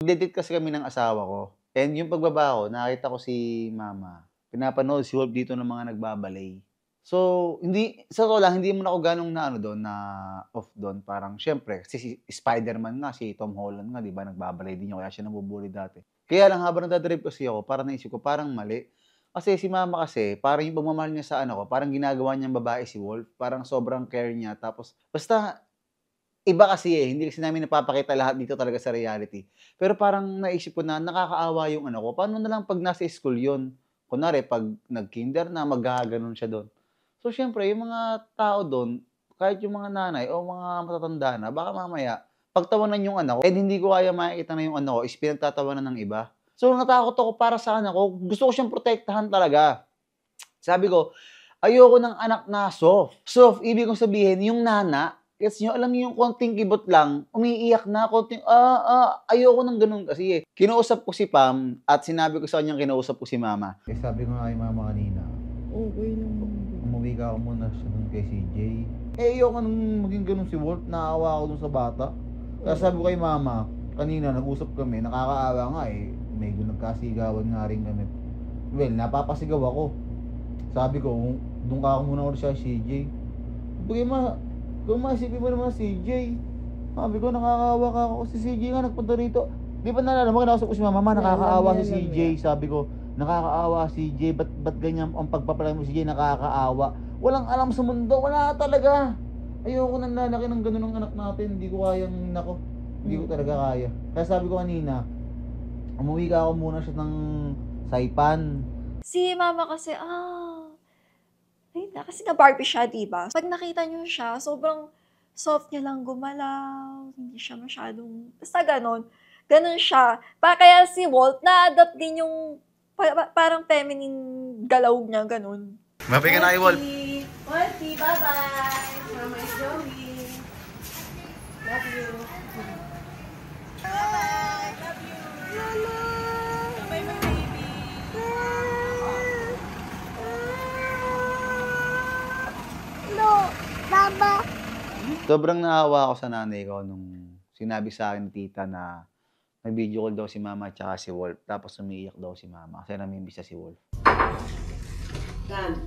Nagde-date kasi kami ng asawa ko. And yung pagbaba ko, nakita ko si mama. Pinapanood si Wolf dito ng mga nagbabalay. So, sa totoo lang, hindi naman ako ganong na ano doon, na off doon. Parang, syempre, kasi si Spider-Man nga, si Tom Holland nga, di ba, nagbabalay din niya, kaya siya nabubuli dati. Kaya lang, habang nagdadrive kasi ako, parang naisip ko, parang mali. Kasi si mama kasi, parang yung pagmamahal niya sa ano ko, parang ginagawa niyang babae si Wolf. Parang sobrang care niya. Tapos, basta, iba kasi hindi kasi namin napapakita lahat dito talaga sa reality. Pero parang naisip ko na nakakaawa yung ano ko, paano na lang 'pag nasa school yun? Kunwari 'pag nag-kinder na maggaganon siya dun. So siyempre yung mga tao dun, kahit yung mga nanay o mga matatanda na, baka mamaya pagtawanan yung anak ko and hindi ko kaya makikita na yung anak ko is pinagtatawanan ng iba. So natakot ako para sa anak ko, gusto ko siyang protektahan talaga. Sabi ko, ayoko ng anak na soft. Soft, ibig kong sabihin, yung nana, gets nyo, alam niyo yung konting kibot lang, umiiyak na, konting, ayoko ng ganun kasi eh. Kinausap ko si Pam at sinabi ko sa kanyang kinausap ko si Mama. Eh sabi ko nga kay Mama kanina, Okay naman. umuwi ka ako muna sa dun kay CJ. Eh ayoko nang maging ganun si Wolf, naawa ako dun sa bata. Kaya sabi ko kay Mama, kanina nag-usap kami, nakakaawa nga eh, may nagkasigawan nga rin kami. Well, napapasigaw ako. Sabi ko, doon ka ako muna ulit sa CJ. Sabi kung maisipin mo naman CJ. Sabi ko, nakakaawa ka ako. Si CJ nga nagpunta rito. Di ba nalala mo, kinausap ko si Mama, nakakaawa si CJ. Sabi ko, nakakaawa si CJ. Ba't ganyan ang pagpapalay mo si CJ, nakakaawa. Walang alam sa mundo, wala talaga. Ayoko nang lalaki ng ganun ng anak natin. Hindi ko kayang, hindi ko talaga kaya. Kaya sabi ko kanina, umuwi ka ako muna siya ng Saipan. Si mama kasi, ay na, kasi na-Barbie siya, diba? Pag nakita niyo siya, sobrang soft niya lang gumalaw, hindi siya masyadong, basta ganon. Ganon siya. Kaya si Walt, na-adapt din yung parang feminine galaw niya, ganon. Mabay ka na kay Wolf. Wolfie, bye-bye! Mama is going. Love you. Bye-bye! Love you! Mama! Bye-bye, my baby! No! Baba! Sobrang naawa ako sa nanay ko nung sinabi sa akin ni tita na nag-video call daw si Mama at saka si Wolf. Tapos umiiyak daw si Mama kasi namimiss siya si Wolf. Dan,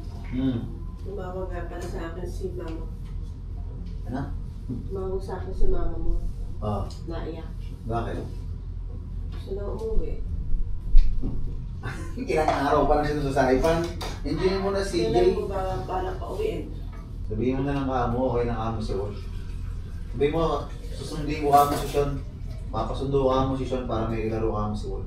tumawag nga pala sa akin si Mama. Ano? Tumawag sa akin si Mama mo. Oo. Naiyak. Bakit? Gusto na umuwi. Ilang araw pa lang siya sa Saipan. Enjoy mo na Kailan mo ba balak pa uwiin? Sabihin mo na lang kamo, okay na kamo si Wolf. Sabihin mo, susundin ko kamo si Sean. Papasundo ko kamo si Sean para may ilaro kamo si Wolf.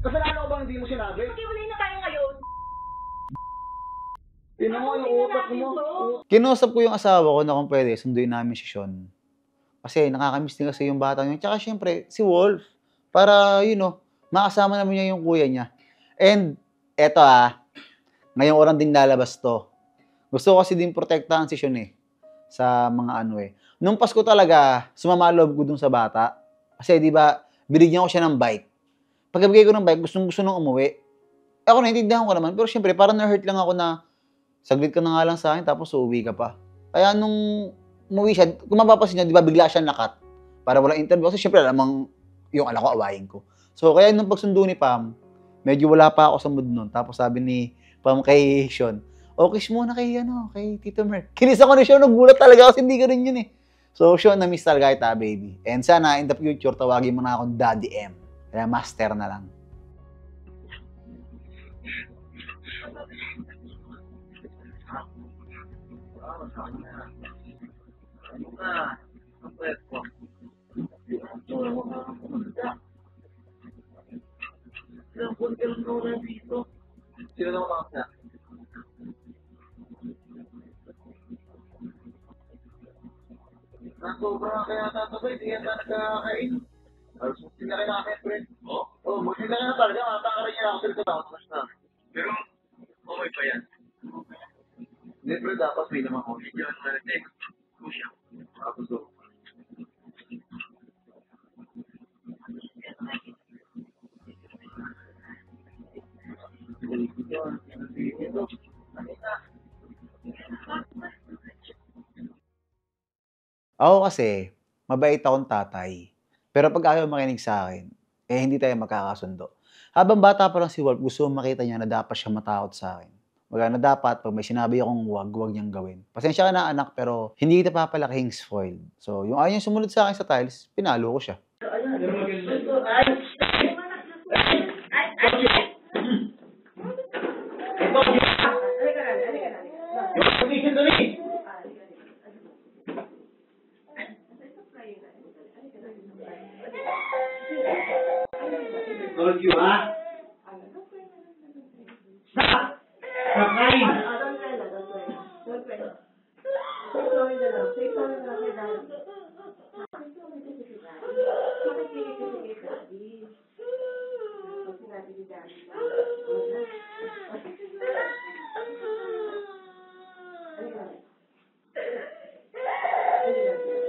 Kasalanan ko bang hindi mo sinabi? Maghiwalay na tayo ngayon. Tinan mo yung utak mo. Kinausap ko yung asawa ko na kung pwede, sunduin namin si Sean. Kasi nakakamiss din kasi yung bata niya. Tsaka syempre, si Wolf. Para, makasama naman niya yung kuya niya. And, eto ngayong oras din lalabas to. Gusto ko kasi din protektahan si Sean sa mga Nung Pasko talaga, sumama loob ko dun sa bata. Kasi di ba, binigyan ko siya ng bike. Pagkabigay ko ng bike, gustong-gusto nung umuwi. Ako naintindihan ko naman, pero syempre parang na-hurt lang ako na saglit ka na nga lang sa akin tapos uuwi ka pa. Kaya nung umuwi siya, kung mapapansin niyo, di ba bigla siya nakat para walang interview. Kasi syempre alamang yung anak ko, awayin ko. So kaya nung pagsundo ni Pam, medyo wala pa ako sa mood nun. Tapos sabi ni Pam kay Sean, kiss muna kay Tito Merc. Kinis ako ni Sean, nagulat talaga kasi hindi ka rin yun eh. So Sean, na-miss talaga kita, baby. And sana in the future, tawagin mo na akong Daddy M. Kaya master na lang. Sino naman mga na? Nasobra kaya tatabay, di yan na nagkakain. Alas mo sila kayo nakakain, friend. Oo, buti na nga talaga, matakarin niya ako sa tao. Pero, okay pa yan. Hindi, pero dapat may naman ko. Hindi yan talaga. Kusya. Tapos do. Ako kasi, mabait akong tatay. Pero pag ayaw makinig sa akin, hindi tayo magkakasundo. Habang bata pa lang si Wolf, gusto kong makita niya na dapat siya matakot sa akin. Na dapat, pag may sinabi akong huwag niyang gawin. Pasensya ka na anak, pero hindi kita papalakihing spoiled. So, yung ayaw niya sumunod sa akin sa tiles, pinalo ko siya. Told you, ha? Stop! Stop crying!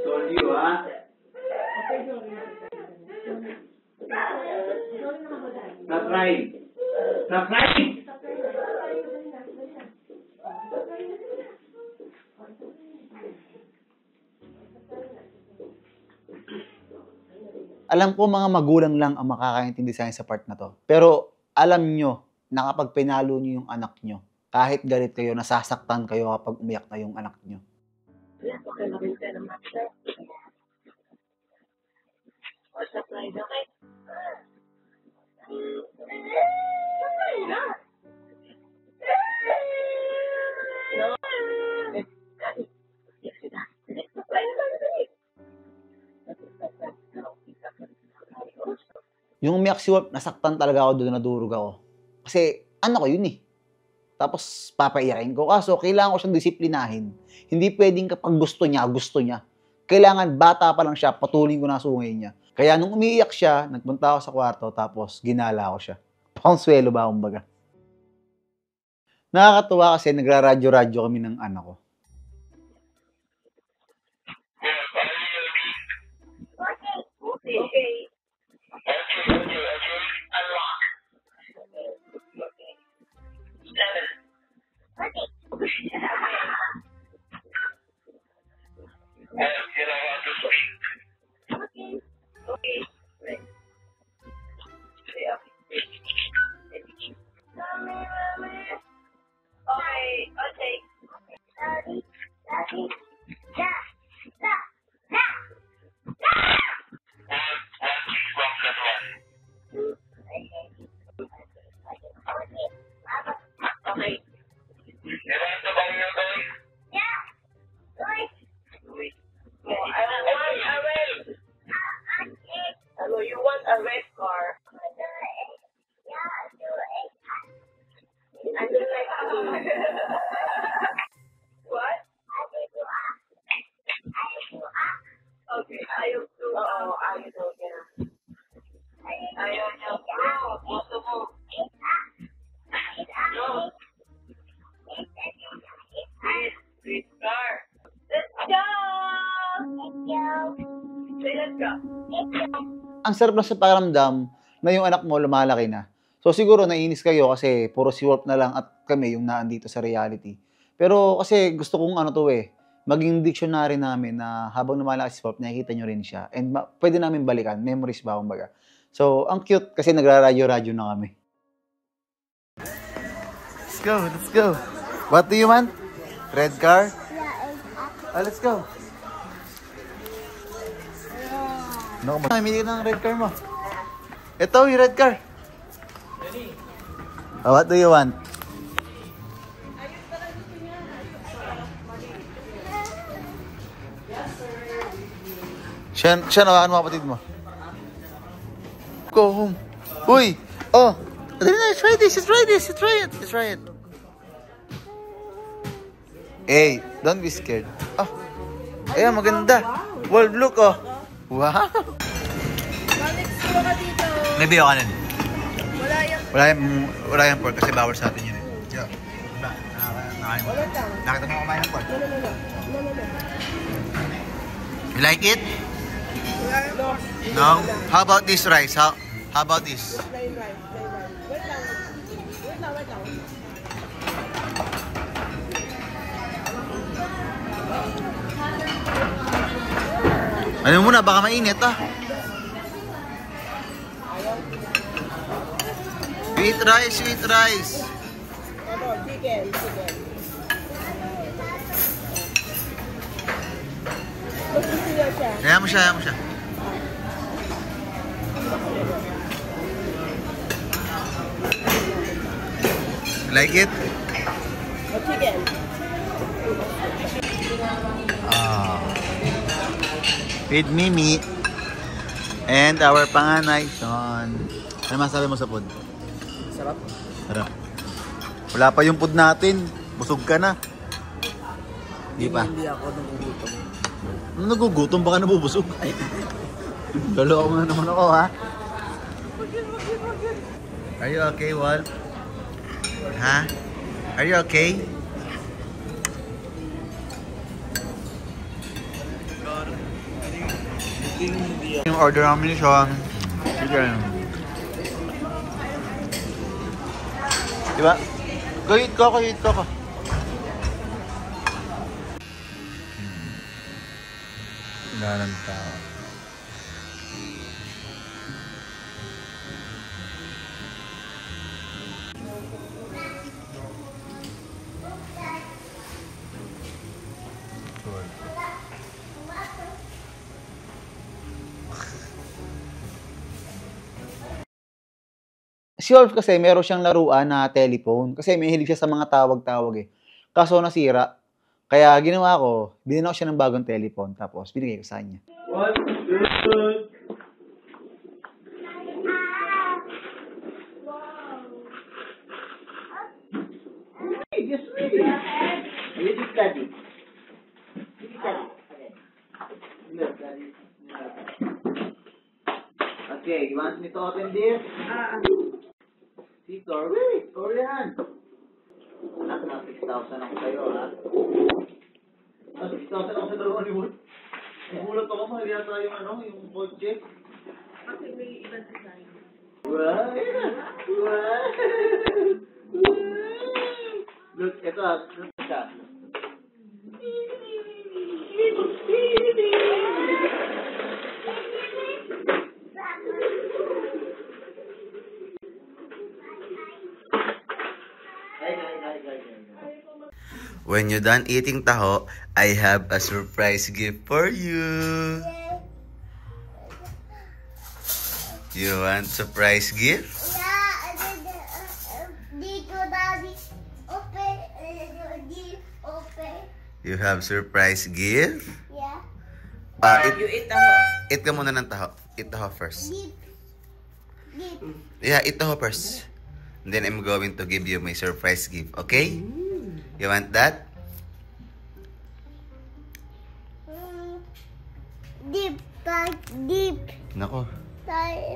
Told you, ha? Stop crying! Stop crying! Alam ko mga magulang lang ang makakaintindi sa akin sa part na to. Pero alam nyo na kapag pinalo nyo yung anak nyo, kahit galit kayo, nasasaktan kayo kapag umiyak na yung anak nyo. Yung umiyak si Wolf, nasaktan talaga ako doon, nadurog ako. Kasi ano ko yun eh. Tapos papaiyakin ko. Kaso kailangan ko siyang disiplinahin. Hindi pwedeng kapag gusto niya. Kailangan bata pa lang siya, patulin ko na sungay niya. Kaya nung umiiyak siya, nagpunta ako sa kwarto, tapos ginala ko siya. Pangswelo ba, kumbaga. Nakakatuwa kasi nagraradyo-radyo kami ng anak ko. Okay. You want a red car? I do like what? Okay, ayaw to. Oo, ayaw to. Ayaw niya. No, gusto mo. No. Sweet car. Let's go! Say let's go. Ang sarap lang sa pakiramdam na yung anak mo lumalaki na. So siguro naiinis kayo kasi puro si Wolf na lang at kami yung naandito sa reality. Pero kasi gusto kong maging dictionary namin na habang lumalaki si Wolf, nakikita nyo rin siya. And pwede namin balikan, memories ba kumbaga. So ang cute kasi nagraradyo-radyo na kami. Let's go. What do you want? Red car? Let's go. No, mamili ka ng red car mo. Ito yung red car. What do you want? Siya nawakan mo kapatid mo. Go home. Uy! Oh! Try this. Try it. Hey, don't be scared. Oh. Ayan, maganda. Wolf, look, oh. Wow. May biyo ka nun. Wala yung pork kasi bawal sa atin yun eh. Yeah. Diba? Nakita mo kumain ng pork? You like it? No? How about this rice? How about this? Plain rice. Wait lang. Ano muna, baka mainit ah. Sweet rice. Ano, chicken. Magpipila siya. Kaya mo siya. Like it? Chicken. With Mimi and our panganay, Sean. Ano masabi mo sa food? Sarap. Wala pa yung food natin. Busog ka na. Di pa? Hindi ako nagugutom. Nagugutom? Baka nabubusog. Lolo mo na naman ako, ha? Are you okay, Wolf? Ha? Are you okay? Yung order namin ni Sean. Chicken. Diba? Go eat ko. Wala ng tao. Si Wolf kasi meron siyang laruan na telephone kasi may hilig siya sa mga tawag-tawag eh. Kaso nasira. Kaya ginawa ko, binigyan ko siya ng bagong telephone tapos binigay ko sa kanya. What? Good. Hey, just read it. Read it, Daddy. Look, Daddy. Okay, you want me to open this? Victor, wait! Hold your hand. Anak na, 6,000 ako sa'yo, ha? 6,000 ako sa dalawa ni Wood. Nagulat ako, mahal yata yung kotse. Kasi may ibang design. Wow! Wow! Look, ito, look siya. When you're done eating taho, I have a surprise gift for you. You want surprise gift? You have surprise gift? You eat taho. Eat ka muna ng taho. Eat taho first. Yeah, eat taho first. And then I'm going to give you my surprise gift, okay? You want that? Deep. Nako.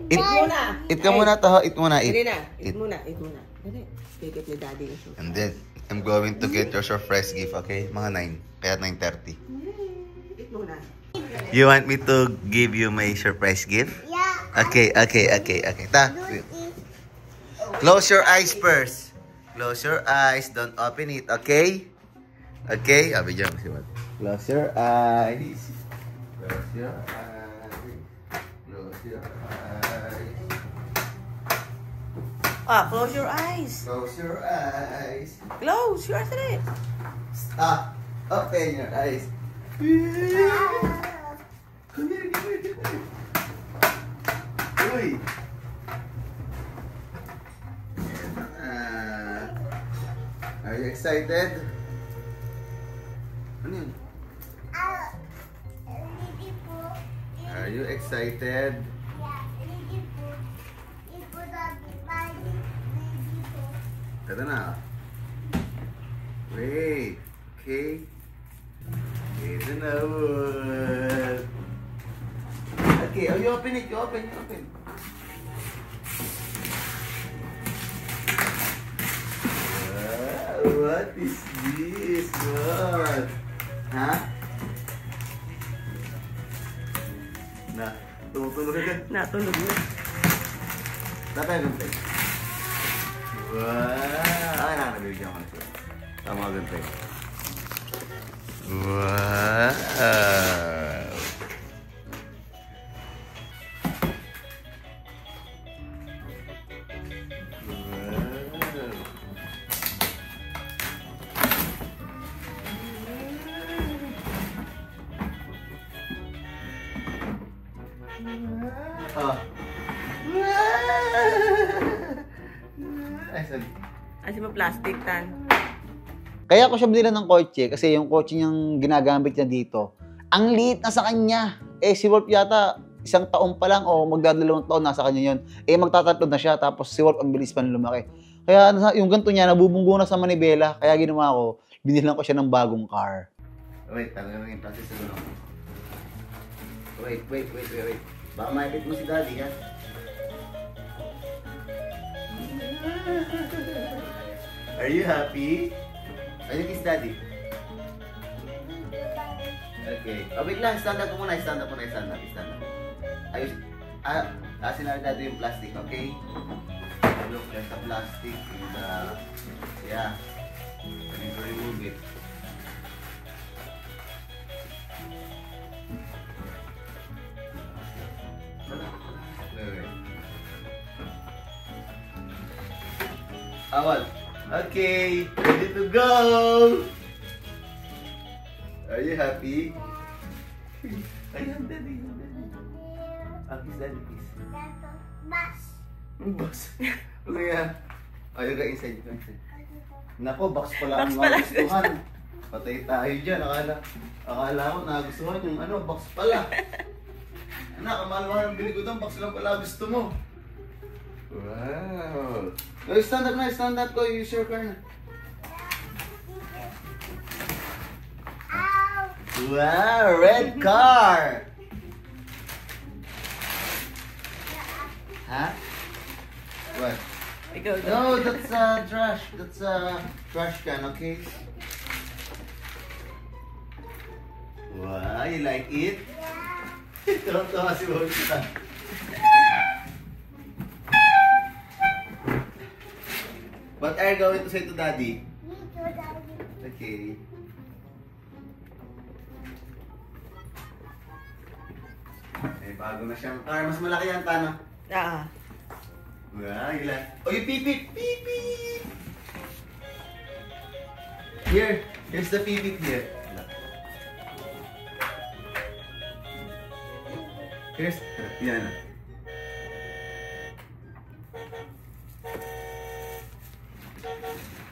Eat muna. Eat ka muna taho. Eat muna. Dali Eat. na. Eat muna. Dali. Bigit ni Daddy. And then, I'm going to get your surprise gift, okay? Mga 9. Kaya 9:30. Eat muna. You want me to give you my surprise gift? Yeah. Okay. Ta. Close your eyes first. Close your eyes. Don't open it, okay? Okay? Abi dyan. Close your eyes. Close your eyes. Close your eyes. Close your eyes. Close your eyes. Close your eyes. Stop. Open your eyes. Come here. Uy. Are you excited? Ano yun? Are you excited? Ito na. Wait. Okay. Ito na. Okay. Oh, you open it. You open. What is this? What? Ha? Na, tumutunog agad. Natunog na. Tatay gantay. Wow! Ay, nakakabigyan ko na siya. Tama gantay. Wow! Ay, sorry. Kasi mo plastic tan. Kaya ako siya binila ng kotse kasi yung kotse niyang ginagamit niya dito, ang liit na sa kanya. Si Wolf yata, 1 taon pa lang o magdadalawang taon nasa kanya yun. Magtatatlo na siya tapos si Wolf ang bilis pa lumaki. Kaya yung ganito niya, nabubunggo na sa manibela. Kaya ginawa ko, binilan ko siya ng bagong car. Wait, talagang yung process na lang. Wait. Baka maipit mo si Daddy, ha? Are you happy? Are you kiss Daddy? Okay. Oh, wait lang. Stand up muna. Stand up. Ayos. Asin na Daddy yung plastic, okay? Look, there's a plastic in the... Yeah. I need to remove it. Awal. Okay, ready to go. Are you happy? Ayun, Daddy. Kiss Daddy, kiss. Box. Ano yan? Ayaw ka inside. Nako, box pala ang nagustuhan. Patay tayo dyan. Akala ko nagustuhan yung box pala. Anak, kamahal-mahal ang bili ko doon. Box lang pala gusto mo. Wow. Oh, stand up ko. Use your car na. Wow, red car. Huh? What? Ikaw daw. No, that's trash. That's trash can, okay? Wow, you like it? Tawa si Wolfie. What are you going to say to Daddy? Okay. May bago na siyang car. Mas malaki yan, Tana. Wow, you like... Oh, you pipit! Pipit! Here's the pipit here. Here's... Yan.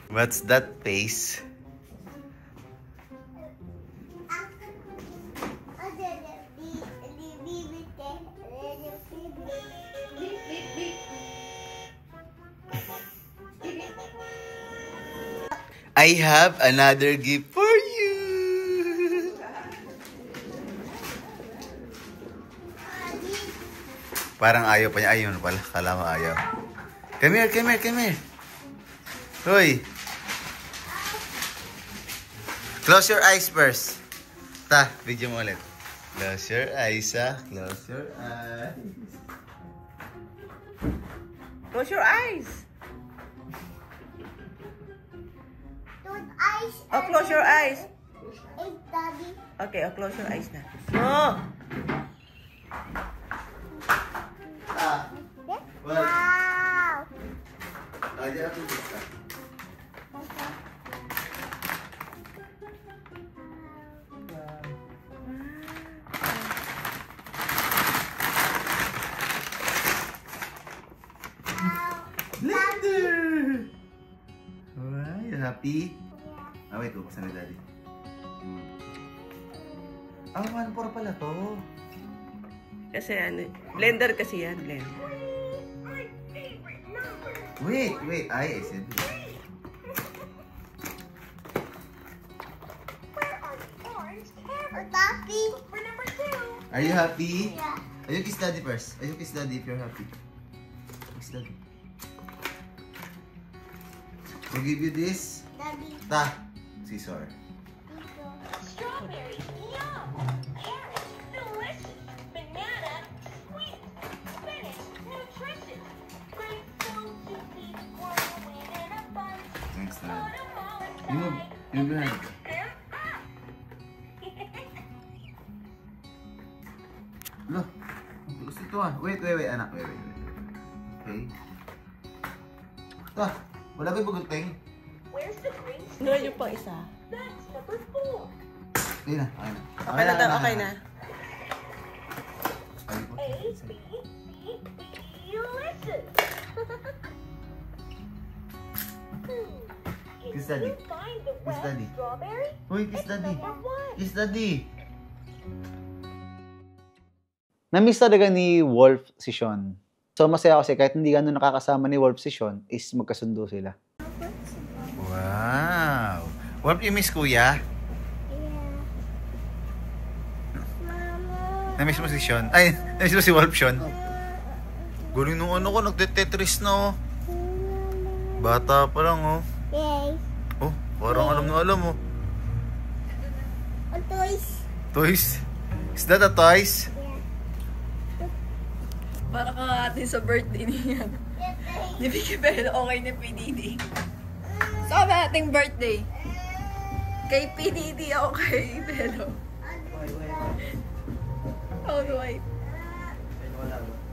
What's that face? I have another gift for you. Parang ayaw pa niya. Ayun pala. Kala ko ayaw. Come here. Hoy. Close your eyes first. Video mo ulit. Close your eyes, ha? Close your eyes. Close your eyes. Oh, close your eyes. Okay, oh, close your eyes na. No! Wow! Di ako gusto. Blender! Wow, you happy? Ah, wait, buksan na daddy. Ah, 1-4 pala to. Kasi ano, blender kasi yan, blender. Wait. I said. Are you happy? Yeah. Are you kiss daddy first? Are you kiss daddy if you're happy? Kiss daddy. I'll give you this. Daddy. Ta. Scissor. Strawberry, yum. Carrot, delicious. Banana, sweet. Spinach, nutritious. Great food to keep growing in a bunch. Thanks, Put dad. 'em all You move. You move your hand. Them up. Look. Gusto ito ah. Wait, anak. Wait. Okay. Ta. Wala ba yung bagunting? Where's the green Ano yung pang isa? That's number 4. Ayun na. Okay na daw, okay na. Ay, po. A, B, C, D, listen. Kiss Can daddy. you find the Kiss red daddy. strawberry? Uy, kiss It's daddy. number 1. Kiss daddy. Na-miss talaga ni Wolf si Sean. So masaya kasi kahit hindi gano'n nakakasama ni Wolf si Sean, is magkasundo sila. Wow. Wolf, you miss kuya? Na-miss mo si Sean? Ay, na-miss mo si Wolf, Sean? Guling nung ano ko, nagte-tetris na oh. Bata pa lang oh. Yes. Oh, parang alam na alam oh. Toys. Toys? Is that a toys? Para ka atin sa birthday niya. Ni Vicky Bello, okay ni PDD. Sa ating birthday. Kay PDD ako kay Bello. Oh, white.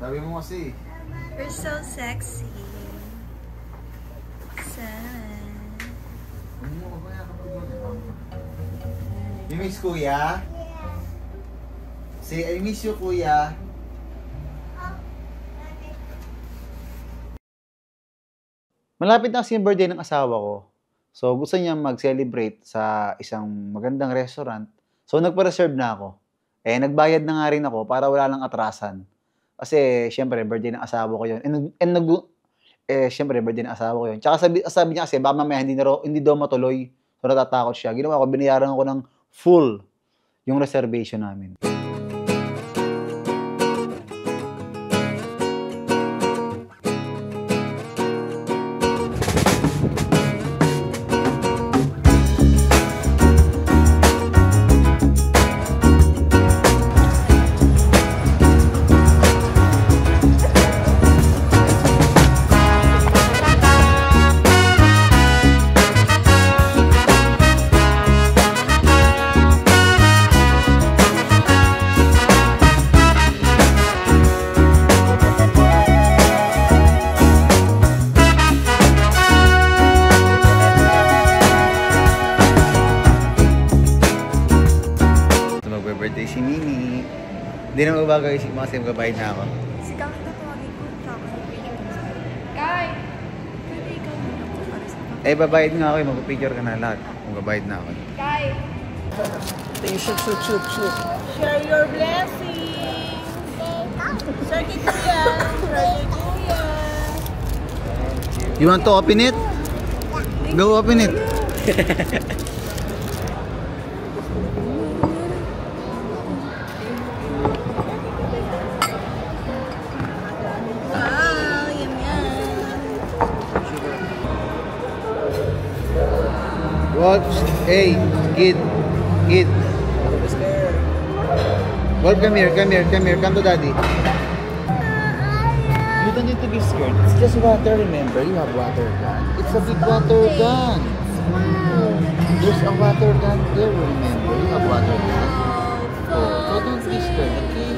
Sabi mo kasi. You're so sexy. Sad. You miss kuya? Say, I miss you kuya. Malapit na kasi yung birthday ng asawa ko. So gusto niya mag-celebrate sa isang magandang restaurant. So nagpa-reserve na ako. Nagbayad na nga rin ako para wala lang atrasan. Kasi syempre birthday ng asawa ko 'yon. Syempre birthday ng asawa ko 'yon. Tsaka sabi niya kasi baka mamaya hindi daw matuloy. So natatakot siya. Ginawa ko, binayaran ko ng full yung reservation namin. Birthday si Nini. Hindi na magbagay si kasi magbabayad na ako. Si Kang tatawagin ko. Tsaka sa picture. Kay! Pwede ikaw muna po para sa Kang. Babayad nga ako. Magpapicture ka na lahat. Magbabayad na ako. Kay! Shoot. Share your blessings. Share kay kuya. You want to open it? Go open it. Wow! Yan. Watch. Hey, kid. Wolf, come here. Come to daddy. You don't need to be scared. It's just water, remember? You have water gun. It's a big water gun. There's a water gun there, remember? You have water gun. Oh, so don't be scared, okay?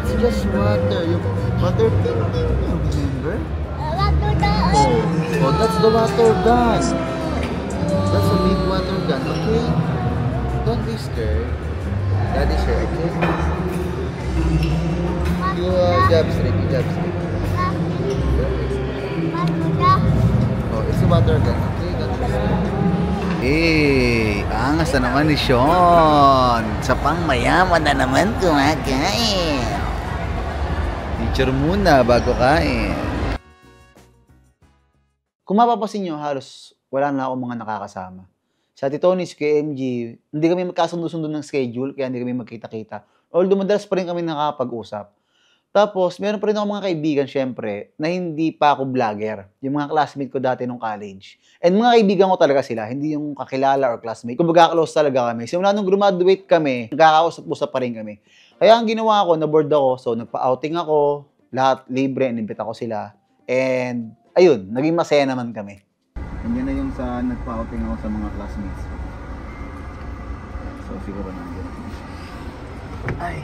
It's just water. Yung water ting ting, remember? Oh, that's the water gun. That's a big water gun, okay? Don't be scared. Daddy's here, okay? You jab straight, you jab straight. Oh, it's a water gun, okay? Don't be scared. Eh, angas na naman ni Sean. Sa pang mayaman na naman kumakain. Picture muna bago kain. Kung mapapasin nyo, halos wala na akong mga nakakasama. Sa Titonis, kay MG, hindi kami magkasundo-sundo ng schedule, kaya hindi kami magkita-kita. Although madalas pa rin kami nakakapag-usap. Tapos, meron pa rin ako mga kaibigan, syempre, na hindi pa ako vlogger. Yung mga classmate ko dati nung college. And mga kaibigan ko talaga sila, hindi yung kakilala or classmate. Kumbaga, close talaga kami. Simula nung graduate kami, nagkakausap-usap pa rin kami. Kaya ang ginawa ko, na-board ako, so nagpa-outing ako, lahat libre, inimbita ko sila. And, ayun, naging masaya naman kami. Nandiyan na yung sa nagpa-outing ako sa mga classmates ko. So, siguro nandiyan. Ay.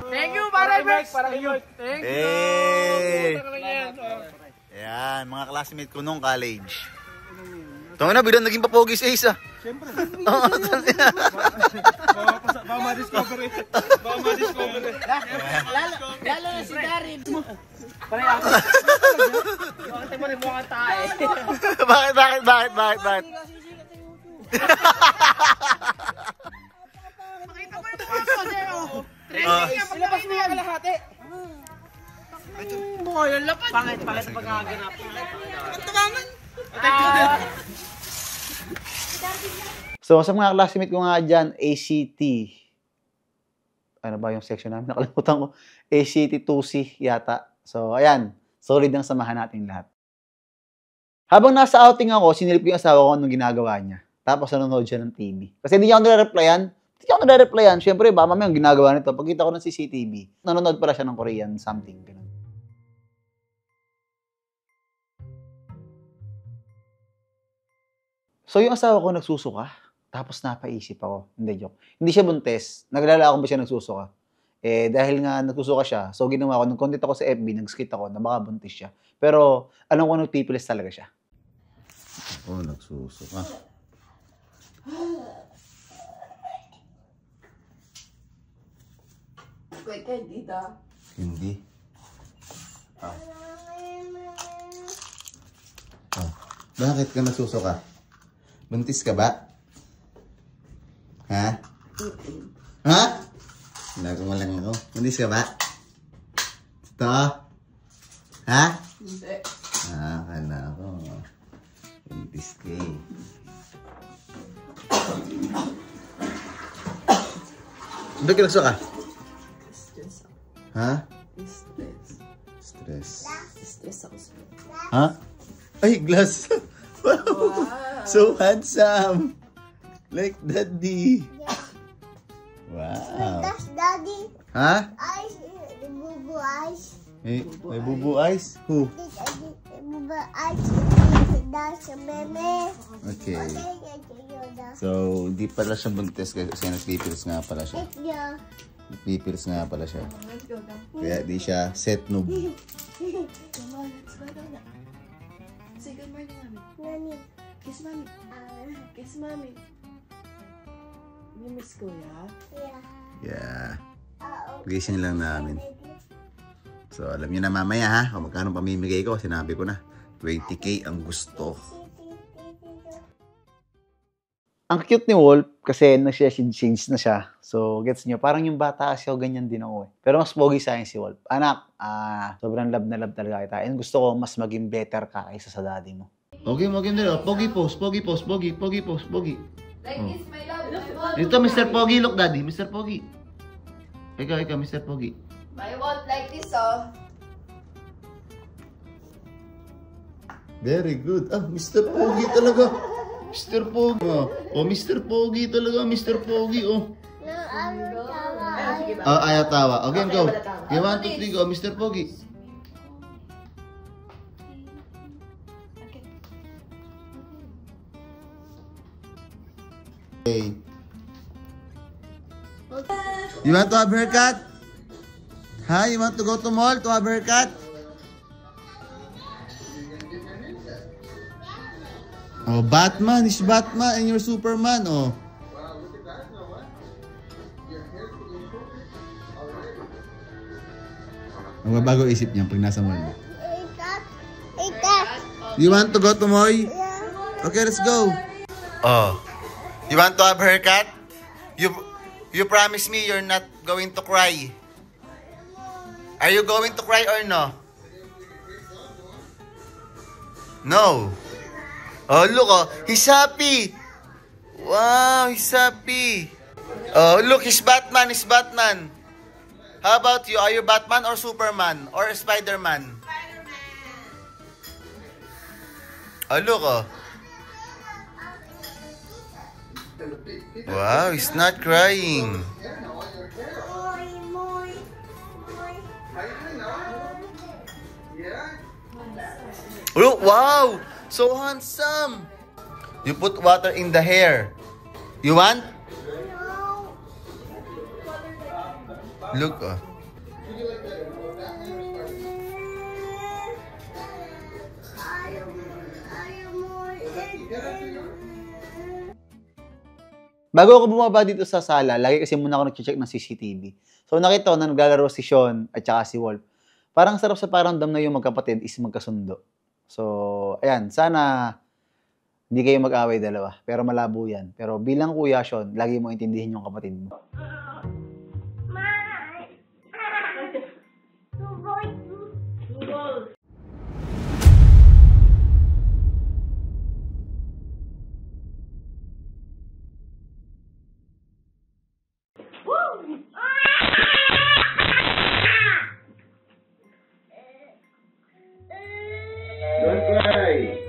Thank you, Paramex! Thank you! Hey! Ayan, mga classmate ko nung college. Ito na, bilang naging papogi si Ace ah. Siyempre. Baka ma-discover eh. Baka ma-discover eh. Lalo na si Darin. Parang ako. Bakit mo rin mukhang tae? Bakit? Makita mo yung paso, Zero. Ilabas mo yung kalahati. Mukha yung lapad. Pangit ang pagkaganap. So, sa mga classmate ko nga dyan, ACT. Ano ba yung section namin? Nakalimutan ko. ACT 2C yata. So, ayan. Solid ang samahan natin lahat. Habang nasa outing ako, sinilip ko yung asawa ko anong ginagawa niya. Tapos nanonood siya ng TV. Kasi hindi niya ako nare-replyan. Siyempre, ba, mamaya ang ginagawa nito. Pagkita ko ng CCTV, nanonood pala siya ng Korean something. Ganun. So, yung asawa ko nagsusuka. Tapos napaisip ako. Hindi, joke. Hindi siya buntes. Naglala ako ba siya nagsusuka? Eh, dahil nga nagsusuka siya, so ginawa ko, nung content ako sa FB, nag-skit ako na baka buntis siya. Pero, alam ko nagpipilis talaga siya. Oh, nagsusuka. Wait, hindi da. Hindi. Oh. Bakit ka nagsusuka? Buntis ka ba? Ha? Ha? Lago mo lang ako. Buntis ka ba? Ito? Ha? Hindi. Kala ko. Buntis ka eh. Bakit ka nagsuka? Stress ako. Ha? Stress. Stress. Stress ako sa... Ha? Ay, glass! Wow! So handsome! Like daddy! Wow! That's daddy. Ha? Eyes, the boo eyes. May bubu eyes? Who? Boo eyes. That's a baby. Okay. Okay. So, hindi pala siya buntis kasi nagpipilis nga pala siya. Nagpipilis nga pala siya. Kaya di siya set noob. Come on, let's go down. Say good morning, Mommy. Mommy. Kiss Mommy. Kiss Mommy. You miss Kuya? Yeah. Yeah. Gising lang namin. So, alam niyo na mamaya ha, kung magkano pamimigay ko, sinabi ko na. 20k ang gusto. Ang cute ni Wolf kasi nag-change na siya. So, gets nyo, parang yung bata kasi ako, ganyan din ako eh. Pero mas pogi sa akin si Wolf. Anak, sobrang love na love talaga kita. And gusto ko mas maging better ka kaysa sa daddy mo. Okay, maganda. Pogi pose, pogi pose, pogi pose, pogi. Like this, my love. Ito, Mr. Pogi. Look, daddy. Mr. Pogi. Ikaw, Mr. Pogi. I want like this, oh. Very good. Mr. Pogi talaga. Mr. Pogi. Oh, Mr. Pogi talaga. Mr. Pogi, oh. No, I will tell Ayaw tawa. Okay, go. Okay, 1, 2, 3, go. Mr. Pogi. Okay. You want to have haircut? Huh? You want to go to mall to have haircut? Oh, Batman is Batman and you're Superman. Oh. Magbabago isip niya pag nasa mall. You want to go to mall? Okay, let's go. Oh. You want to have haircut? You promise me you're not going to cry. Are you going to cry or no? No. Oh, look, oh. He's happy. Wow, he's happy. Oh, look, he's Batman. He's Batman. How about you? Are you Batman or Superman? Or Spider-Man? Oh, look, oh. Wow, he's not crying. Look, wow! So handsome! You put water in the hair. You want? Look, oh. Bago ako bumaba dito sa sala, lagi kasi muna ako nag-check ng CCTV. So nakita ko na naglalaro si Sean at saka si Wolf. Parang sarap sa pakiramdam na yung magkapatid is magkasundo. So, ayan, sana hindi kayo mag-away dalawa. Pero malabo yan. Pero bilang kuya Sean, lagi mo intindihin yung kapatid mo. Don't cry.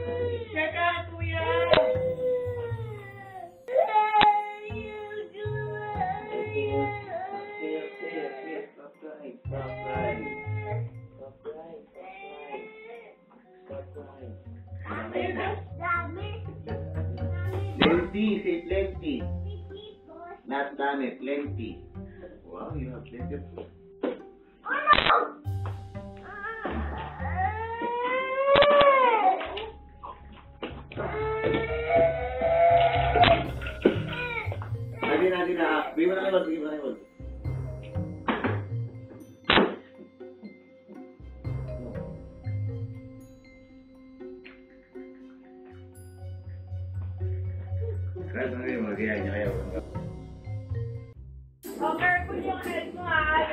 Plenty, say plenty. Not dami, plenty. Wow, you have plenty of food. Natin na. Bigyan mo na kayo, bigyan mo na kayo. Kaya na rin, mag-iyan niya kayo. Careful yung head mo, ha?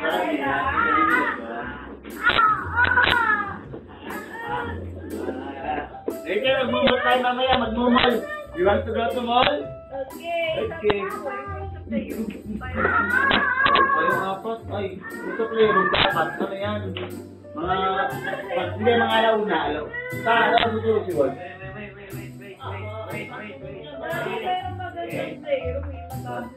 Okay, mag-mall tayo mamaya, mag-mall. You want to go to mall? Okay. Okay. Ayong apat, ay, ito playroom dapat. Ano yan? Hindi, mga alauna, alaw. Saan? Saan susunod si Wolf? Saan?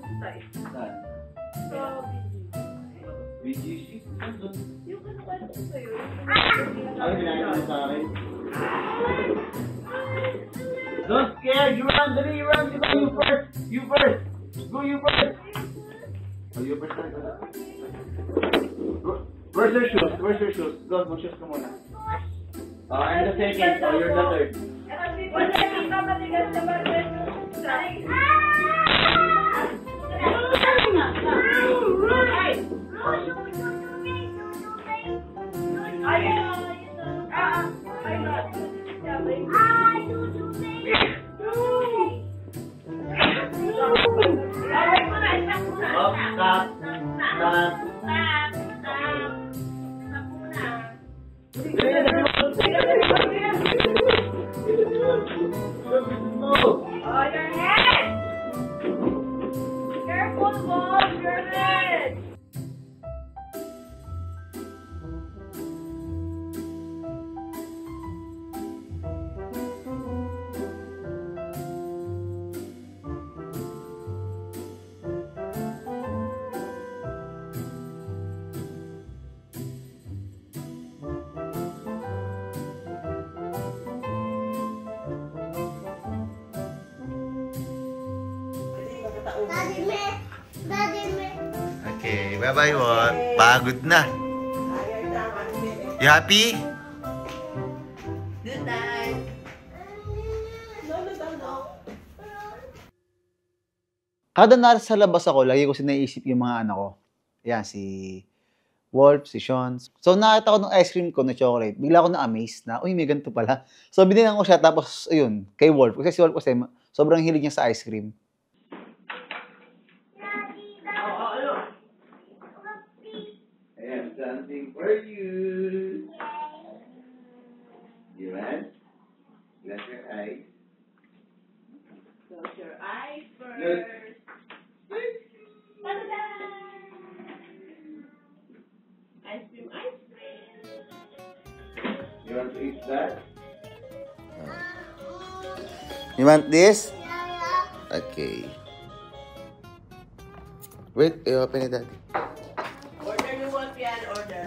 BGC? Yung ano ko sa'yo. Ay, binayang mo sa akin. Don't scare! You run! Dali, you run! Diba? You first! You first! Go, you first! Oh, you first na. Where's your shoes? Where's your shoes? Go, mag-shoes ka muna. Oh, and the second. Oh, you're the third. Wala ka matigas sa barber. Stop. Oh, your head! Careful, boss! Your head! Daddy me. Daddy me. Okay, bye-bye, Walt. Pagod na. Ayaw na, ano You happy? Good night. Kada nasa labas ako, lagi ko sinaisip yung mga anak ko. Yan, si Wolf, si Sean. So, nakita ko ng ice cream ko na chocolate. Bigla ako na-amaze na, uy, may ganito pala. So, binilang ko siya. Tapos, ayun, kay Wolf. Kasi si Wolf kasi, sobrang hilig niya sa ice cream. I have something for you. You want? Close your eyes. Close your eyes first. Look. Ice cream, ice cream. You want to eat that? You want this? Okay. Wait, open it, Daddy. Order you want yan, order.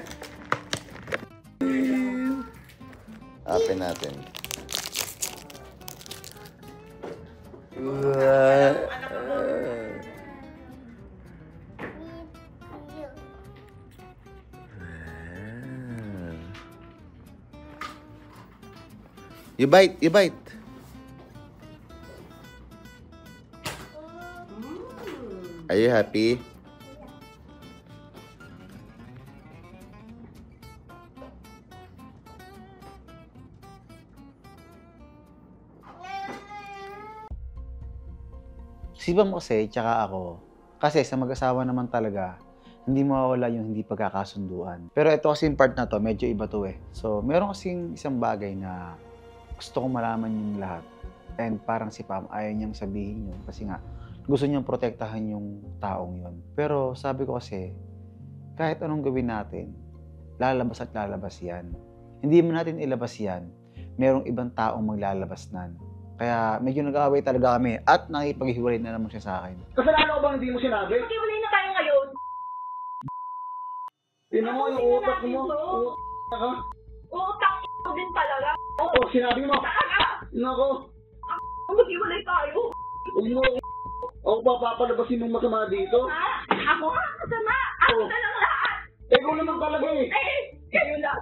Open natin. You bite, you bite. Are you happy? Sipan mo kasi, tsaka ako. Kasi sa mag-asawa naman talaga, hindi mawawala yung hindi pagkakasunduan. Pero ito kasi yung part na to, medyo iba to eh. So, meron kasing isang bagay na gusto kong malaman yung lahat. And parang si Pam, ayaw niyang sabihin yun. Kasi nga, gusto niyang protektahan yung taong yun. Pero sabi ko kasi, kahit anong gawin natin, lalabas at lalabas yan. Hindi mo natin ilabas yan, merong ibang taong maglalabas nan. Kaya medyo nag-aaway talaga kami at nakipaghiwalay na naman siya sa akin. Kasalanan ko bang hindi mo sinabi? Maghiwalay na tayo ngayon. Tinan mo yung utak mo. Utak ka. Utak mo din talaga. Oh, sinabi mo. Nako. Maghiwalay tayo. Huwag mo. Ako pa papalabasin mong masama dito. Ha? Ako nga masama. Ako na lang lahat. Ikaw naman talaga eh. Kayo lang.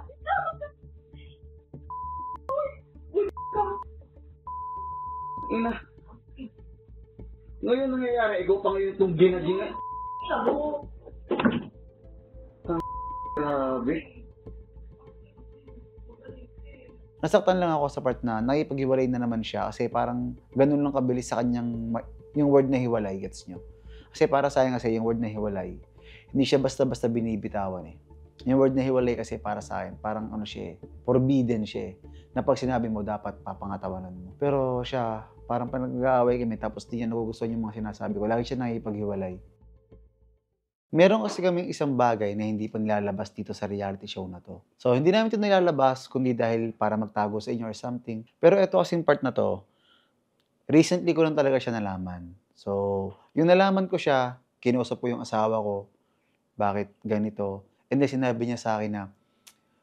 Ina. Ngayon nangyayari, ikaw pa ngayon itong gina-gina. Sabo. Grabe. Nasaktan lang ako sa part na nakipaghiwalay na naman siya kasi parang ganun lang kabilis sa kanyang yung word na hiwalay, gets nyo? Kasi para sa akin kasi yung word na hiwalay, hindi siya basta-basta binibitawan eh. Yung word na hiwalay kasi para sa akin, parang ano siya eh, forbidden siya eh. Na pag sinabi mo, dapat papangatawanan mo. Pero siya, parang nag-aaway kami tapos di niya nagugustuhan yung mga sinasabi ko. Lagi siya nakipaghiwalay. Meron kasi kaming isang bagay na hindi pa nilalabas dito sa reality show na to. So, hindi namin ito nilalabas kundi dahil para magtago sa inyo or something. Pero ito kasing part na to, recently ko lang talaga siya nalaman. So, yung nalaman ko siya, kinausap ko yung asawa ko, bakit ganito. And then sinabi niya sa akin na,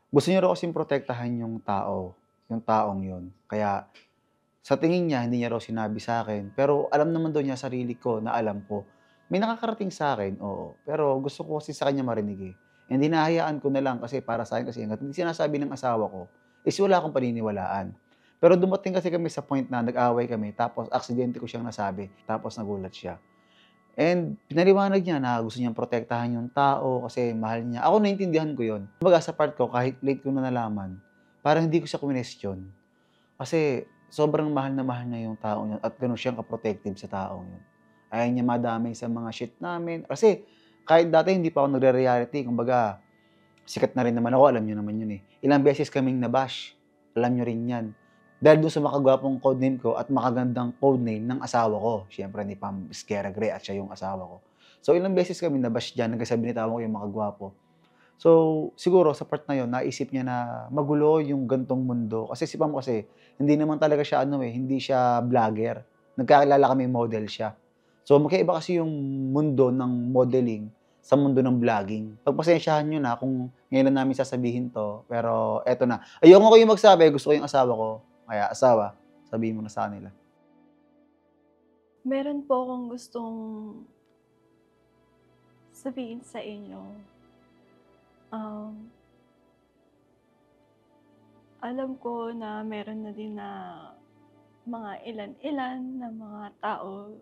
gusto niya raw kasing protektahan yung taong yun. Kaya, sa tingin niya, hindi niya raw sinabi sa akin. Pero alam naman daw niya sarili ko na alam ko. May nakakarating sa akin, oo. Pero gusto ko kasi sa kanya marinig eh. And hinahayaan ko na lang kasi para sa akin kasi hindi sinasabi ng asawa ko, is wala akong paniniwalaan. Pero dumating kasi kami sa point na nag-away kami, tapos aksidente ko siyang nasabi, tapos nagulat siya. And pinaliwanag niya na gusto niyang protektahan yung tao kasi mahal niya. Ako naintindihan ko yun. Kumbaga sa part ko, kahit late ko na nalaman, parang hindi ko siya question. Kasi sobrang mahal na yung tao niya at gano'n siyang ka-protective sa taong yun. Ayaw niya madamay sa mga shit namin. Kasi kahit dati hindi pa ako nagre-reality, kumbaga sikat na rin naman ako, alam niyo naman yun eh. Ilang beses kaming nabash, alam niyo rin yan. Dahil doon sa makagwapong codename ko at makagandang codename ng asawa ko. Siyempre ni Pam Esquera Gray at siya yung asawa ko. So ilang beses kami nabash dyan, nagsasabi ni tawag ko yung makagwapo. So siguro sa part na yun, naisip niya na magulo yung gantong mundo. Kasi si Pam kasi, hindi naman talaga siya hindi siya vlogger. Nagkakilala kami model siya. So magkaiba kasi yung mundo ng modeling sa mundo ng vlogging. Pagpasensyahan nyo na kung ngayon na namin sasabihin to. Pero eto na. Ayoko ko yung magsabi, gusto ko yung asawa ko. Kaya asawa, sabihin mo na sa kanila. Meron po akong gustong sabihin sa inyo. Um, Alam ko na meron na din na mga ilan-ilan na mga tao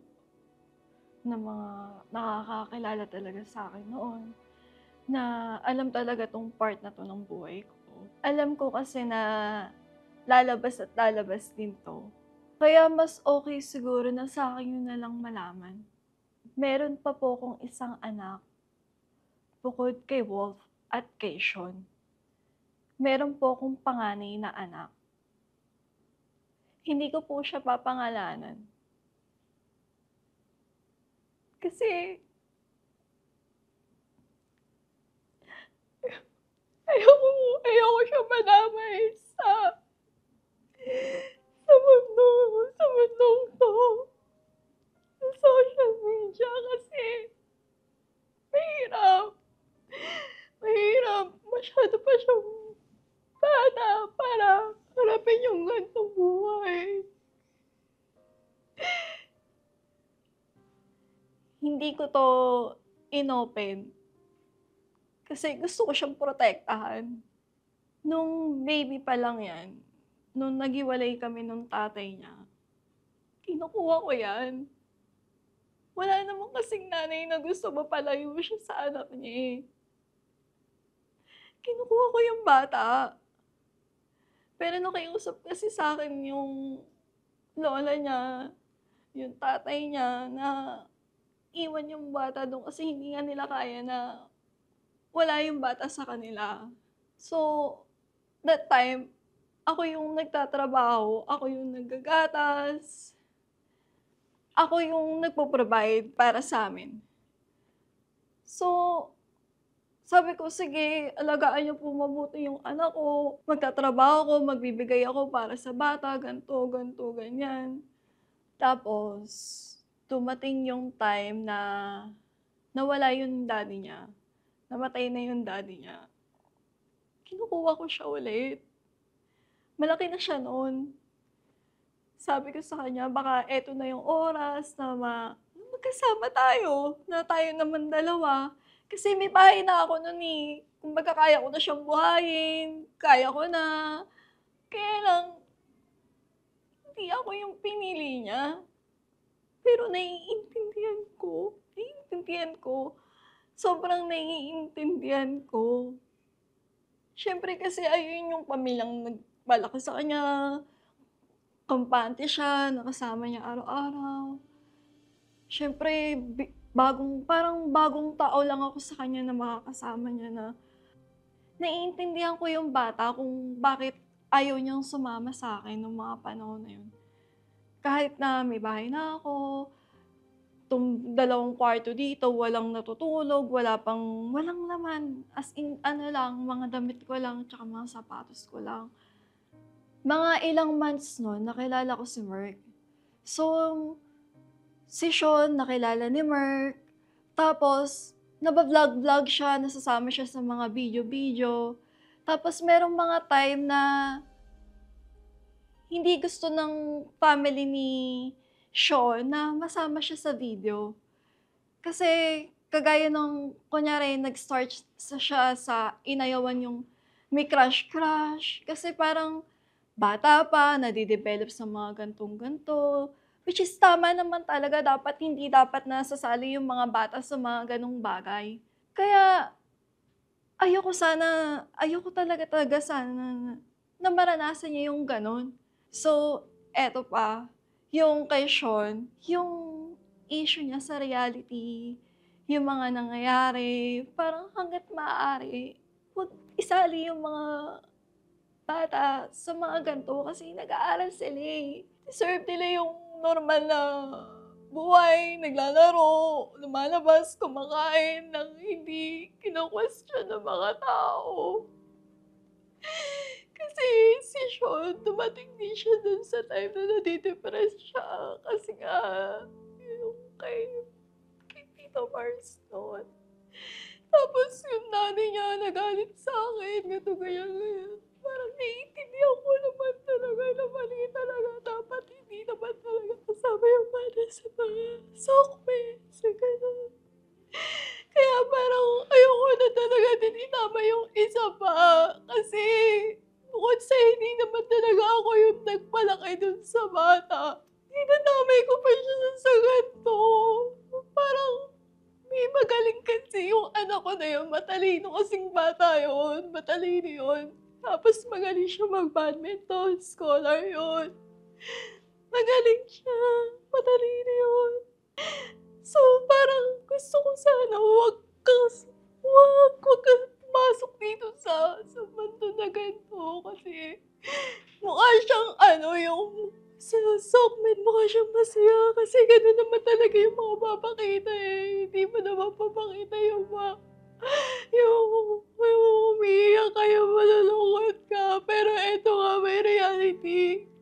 na mga nakakakilala talaga sa akin noon na alam talaga 'tong part na 'to ng buhay ko. Alam ko kasi na lalabas at lalabas din 'to. Kaya mas okay siguro na sa'kin yun na lang malaman. Meron pa po akong isang anak bukod kay Wolf at kay Sean. Meron po akong panganay na anak. Hindi ko po siya papangalanan. Kasi ayoko siya madamay sa mundong 'to, sa social media kasi mahirap. Mahirap. Masyado pa siyang bata para harapin yung ganitong buhay. Hindi ko 'to inopen kasi gusto ko siyang protektahan. Nung baby pa lang 'yan, nung naghiwalay kami nung tatay niya, kinukuha ko 'yan. Wala naman kasing nanay na gusto mapalayo siya sa anak niya, eh. Kinukuha ko yung bata. Pero nakiusap kasi sa'kin yung lola niya, yung tatay niya na iwan yung bata dun kasi hindi nga nila kaya na wala yung bata sa kanila. So, that time, ako yung nagtatrabaho, ako yung naggagatas, ako yung nagpo-provide para sa'min. So, sabi ko, sige, alagaan niyo po mabuti yung anak ko. Magtatrabaho ako, magbibigay ako para sa bata, ganito, ganito, ganyan. Tapos, dumating yung time na nawala yung daddy niya. Namatay na yung daddy niya. Kinukuha ko siya ulit. Malaki na siya noon. Sabi ko sa kanya, baka eto na yung oras na magkasama tayo, na tayo naman dalawa. Kasi may bahay na ako nun eh. Kumbaga kaya ko na siyang buhayin, kaya ko na. Kaya lang, hindi ako yung pinili niya. Pero naiintindihan ko. Sobrang naiintindihan ko. Siyempre kasi ayun yung pamilyang nagbalaki sa kanya. Kampante siya, nakasama niya araw-araw. Siyempre, parang bagong tao lang ako sa kanya na makakasama niya na naiintindihan ko yung bata kung bakit ayaw niyang sumama sa akin nung mga panahon na yun. Kahit na may bahay na ako, itong 2 kwarto dito, walang natutulog, walang laman. As in, mga damit ko lang, tsaka mga sapatos ko lang. Mga ilang months nun, nakilala ko si Merk. So, si Sean, nakilala ni Merk. Tapos, naba-vlog-vlog siya, nasasama siya sa mga video-video. Tapos, merong mga time na hindi gusto ng family ni Sean na masama siya sa video. Kasi, kagaya nung, kunyari, nag-start siya sa inayawan yung may crush-crush. Kasi parang, bata pa, nadidevelop sa mga gantong-ganto. Which is tama naman talaga, hindi dapat nasasali yung mga bata sa mga ganong bagay. Kaya, ayoko talaga sana na maranasan niya yung ganon. So, eto pa, yung kay Sean, yung issue niya sa reality, yung mga nangyayari, parang hanggat maaari, huwag isali yung mga bata sa mga ganito kasi nag-aaral sila eh. Deserve nila yung normal na buhay, naglalaro, lumalabas, kumakain nang hindi kino-question ng mga tao. Kasi si Sean, dumating din siya dun sa time na nadidepress siya kasi nga yung kay Tito Mars noon. Tapos yung nanay niya nagalit sa akin, ganyan. Parang naiintindihan ko naman talaga na mali talaga. Dapat hindi naman talaga kasama yung bata sa mga sokme, sa ganun. Kaya parang ayoko na talaga din itama yung isa pa. Kasi bukod sa hindi naman talaga ako yung nagpalaki dun sa bata. Dinadamay ko pa siya sa ganito. Parang may magaling kasi yung anak ko na yun. Matalino kasing bata yun. Matalino yun. Tapos magaling siya mag-badminton. Scholar yun. Magaling siya. Matalino yun. So, parang gusto ko sana wag ka pumasok dito sa mundo na ganito. Kasi mukha siyang sa Sockman, mukha siyang masaya. Kasi gano'n naman talaga yung mga papakita eh. Hindi mo naman papakita yung umiiyak ka, yung malulungkot ka. Pero eto nga, may reality.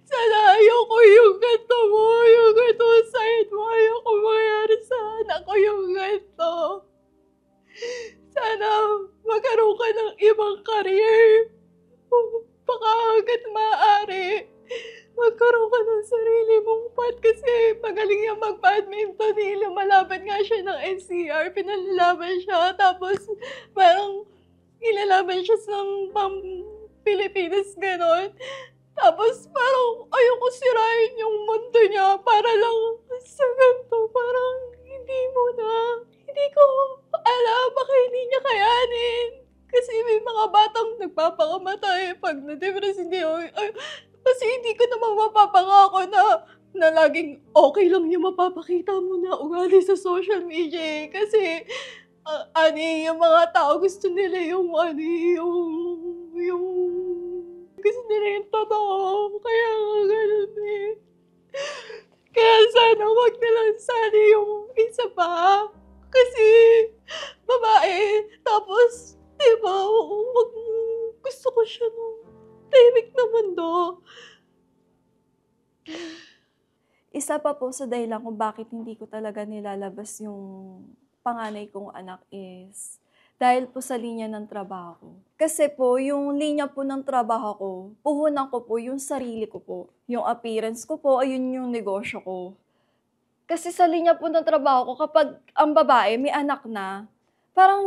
Sana ayoko yung ganito mo, yung ganito side mo. Ayoko mangyari sa anak ko yung ganito. Sana magkaroon ka ng ibang career. Baka hanggat maaari, magkaroon ka ng sarili mong path kasi magaling yung mag-badminton. Lumalaban nga siya ng NCR, pinalalaban siya. Tapos parang ilalaban siya ng Pilipinas, gano'n. Tapos parang ayoko sirain yung mundo niya para lang sa ganito. Parang hindi ko alam baka hindi niya kayanin. Kasi may mga batang nagpapakamatay pag na-depress, kasi hindi ko naman mapapangako na laging okay lang yung mapapakita mo na ugali sa social media eh. Kasi yung mga tao gusto nila yung gusto nila yung totoo. Kaya nga ganun eh. Kaya sana wag na lang sana yung isa pa. Kasi babae. Tapos, diba, gusto ko siya nung tahimik na mundo. Isa pa po sa dahilan kung bakit hindi ko talaga nilalabas yung panganay kong anak is dahil po sa linya ng trabaho. Kasi po, yung linya po ng trabaho ko, puhunan ko po yung sarili ko po. Yung appearance ko po, ayun yung negosyo ko. Kasi sa linya po ng trabaho ko, kapag ang babae may anak na, parang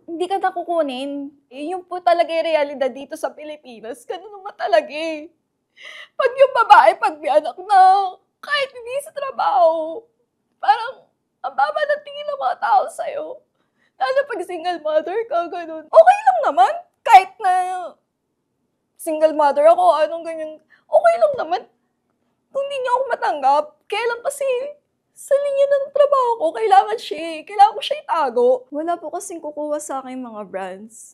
hindi ka nakukunin. Yun po talaga yung realidad dito sa Pilipinas. Ganun naman talaga eh. Pag yung babae, pag may anak na, kahit hindi sa trabaho, parang ang baba ng tingin ng mga tao sa'yo. Lalo pag single mother ka, ganun. Okay lang naman. Kahit na single mother ako, anong ganyan. Okay lang naman. Kung hindi niya ako matanggap. Kaya lang kasi sa linya ng trabaho ko, kailangan ko siya itago. Wala po kasing kukuha sa akin mga brands.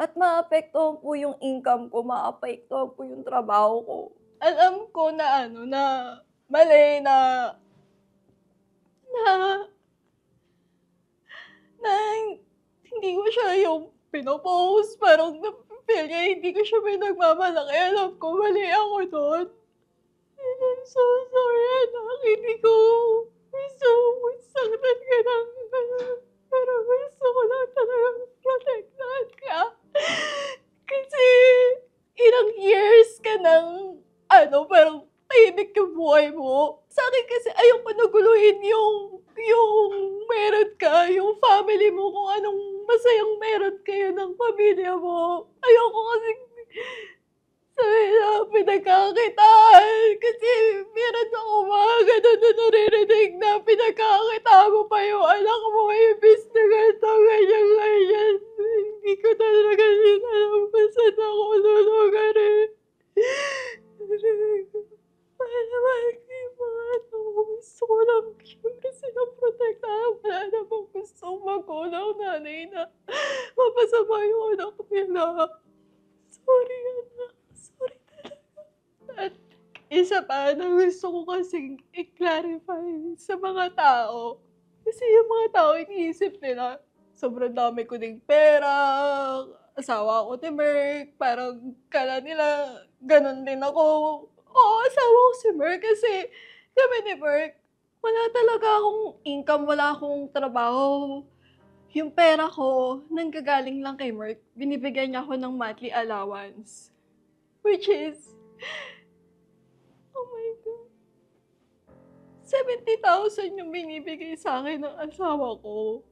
At maapektuhan po yung income ko, maapektuhan po yung trabaho ko. Alam ko na na mali na hindi ko siya yung pinopost. Parang na-feel niya, hindi ko siya pinagmamalaki. Alam ko, mali ako doon. And I'm so sorry, anak. Hindi ko gusto saktan ka ng pero gusto ko lang talagang protektahan ka. Kasi ilang years ka ng parang tahimik yung buhay mo. Sa akin kasi ayoko naguluhin yung meron ka, yung family mo, kung anong masayang meron kayo ng pamilya mo. Ayoko kasi pinagkakitaan. Kasi meron ako mga ganun na naririnig na pinagkakitaan mo pa yung anak mo, ibis na ganyan. Hindi ko talaga alam kung saan ako lulugar eh. Mahal ko yung mga gusto ko lang siyempre silang protektahan. Wala namang gustong magulang nanay na mapasama yung anak nila. Sorry, anak. Sorry talaga. At isa pa na gusto ko kasing i-clarify sa mga tao. Kasi yung mga tao iniisip nila, sobrang dami ko ding pera, asawa ko ni Merck, parang kala nila, ganun din ako. Oo, asawa ko si Merck kasi kami ni Merck, wala talaga akong income, wala akong trabaho. Yung pera ko, nanggagaling lang kay Merck. Binibigyan niya ako ng monthly allowance. Which is, oh my God. 70,000 yung binibigay sa akin ng asawa ko.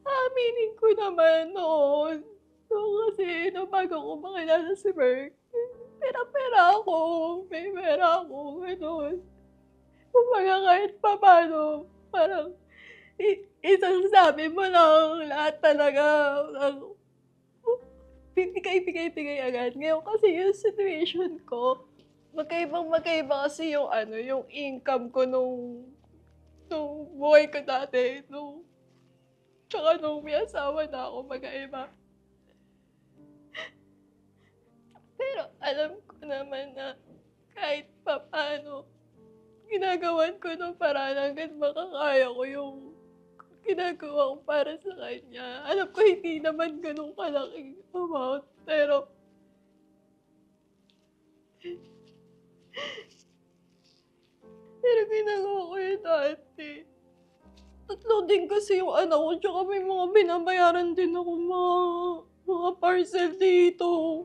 Aminin ko naman noon. Kasi bago ko makilala si Merk, pera-pera ako. May pera ako, gano'n. Kumbaga kahit papaano, parang isang sabi mo lang, lahat talaga, bigay agad. Ngayon kasi yung situation ko, magkaiba kasi yung yung income ko nung buhay ko dati, tsaka nung may asawa na ako, magkaiba. Pero alam ko naman na kahit papaano, ginagawan ko ng paraan hanggang makakaya ko yung ginagawa ko para sa kanya. Alam ko hindi naman ganun kalaking amount, pero ginagawa ko yun dati. 3 din kasi yung anak ko, tsaka may mga binabayaran din ako mga parcel dito.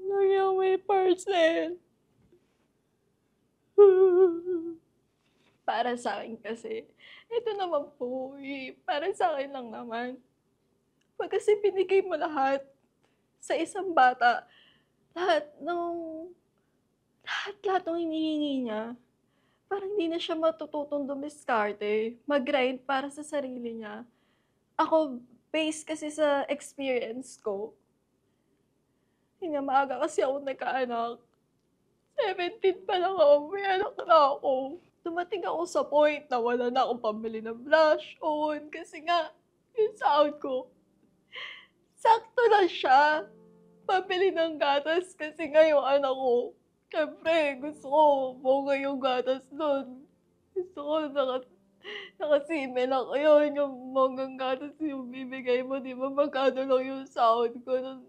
Lagi ako may parcel. Para sa akin kasi, ito naman po, para sa akin lang naman. Pag kasi binigay mo lahat sa isang bata, lahat ng hinihingi niya, parang hindi na siya matututong dumiskarte, mag-grind para sa sarili niya. Ako, based kasi sa experience ko, hindi nga maaga kasi ako nagkaanak. 17 pa lang ako, may anak na ako. Dumating ako sa point na wala na akong pambili ng blush on kasi nga, yung sahod ko, sakto lang siya. Pabili ng gatas kasi nga yung anak ko, siyempre, gusto ko bongga yung gatas doon. Gusto ko nakasime lang. Ayun, yung bonggang gatas yung bibigay mo, di ba? Magkano lang yung sahod ko ng